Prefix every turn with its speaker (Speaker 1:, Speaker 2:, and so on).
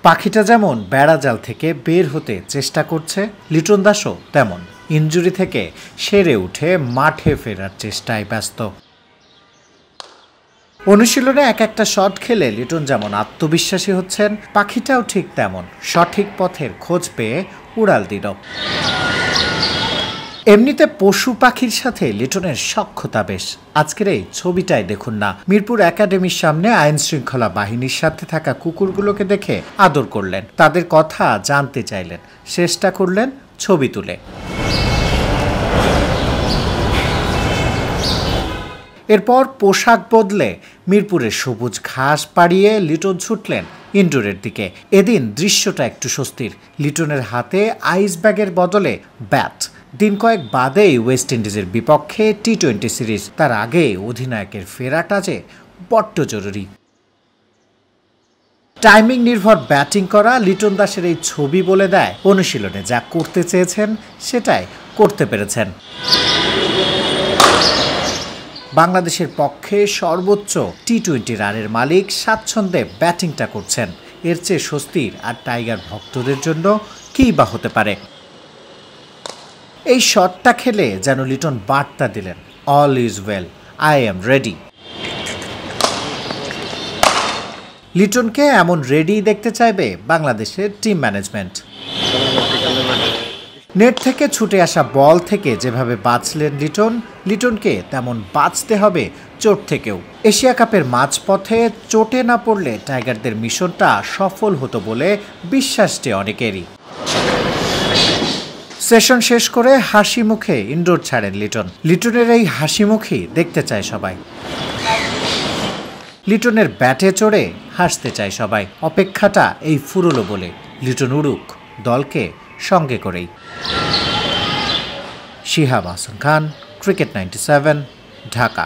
Speaker 1: পাখিটা যেমন বেড়া জাল থেকে বের হতে চেষ্টা করছে, লিটন দাসও তেমন ইনজুরি থেকে সেরে উঠে মাঠে ফেরার চেষ্টায় ব্যস্ত। অনুশীলনে এক একটা শট খেলে লিটন যেমন আত্মবিশ্বাসী হচ্ছেন, পাখিটাও ঠিক তেমন সঠিক পথের খোঁজ পেয়ে উড়াল দিল। এমনিতে পশু পাখির সাথে লিটনের সখ্যতা বেশ। আজকের এই ছবিটাই দেখুন না, মিরপুর একাডেমির সামনে আইন শৃঙ্খলা বাহিনীর সাথে থাকা কুকুরগুলোকে দেখে আদর করলেন, তাদের কথা জানতে চাইলেন, চেষ্টা করলেন ছবি তুলে। এরপর পোশাক বদলে মিরপুরের সবুজ ঘাস পাড়িয়ে লিটন ছুটলেন ইনডোরের দিকে। এদিন দৃশ্যটা একটু স্বস্তির, লিটনের হাতে আইস ব্যাগের বদলে ব্যাট। দিন কয়েক বাদেই ওয়েস্ট ইন্ডিজের বিপক্ষে টি-20 সিরিজ, তার আগে অধিনায়কের ফেরাটা যে বড্ড জরুরি। টাইমিং নির্ভর ব্যাটিং করা লিটন দাসের এই ছবি বলে দেয় অনুশীলনে যা করতে চেয়েছেন সেটাই করতে পেরেছেন। বাংলাদেশের পক্ষে সর্বোচ্চ টি-20 রানের মালিক স্বাচ্ছন্দ্যে ব্যাটিংটা করছেন, এর চেয়ে স্বস্তির আর টাইগার ভক্তদের জন্য কী বা হতে পারে। এই শটটা খেলে যেন লিটন বার্তা দিলেন, all is well, I am ready. লিটনকে এমন রেডি দেখতে চাইবে বাংলাদেশের টিম ম্যানেজমেন্ট। নেট থেকে ছুটে আসা বল থেকে যেভাবে বাঁচলেন লিটনকে তেমন বাঁচতে হবে চোট থেকেও। এশিয়া কাপের মাঝপথে চোটে না পড়লে টাইগারদের মিশনটা সফল হতো বলে বিশ্বাসটি অনেকেরই। সেশন শেষ করে হাসি মুখে ইনডোর ছাড়েন লিটনের এই হাসি মুখই দেখতে চায় সবাই। লিটনের ব্যাটে চড়ে হাসতে চায় সবাই। অপেক্ষাটা এই ফুরলো বলে লিটন উড়ুক দলকে সঙ্গে করেই। শিহাব হাসান খান, ক্রিকেট 97, ঢাকা।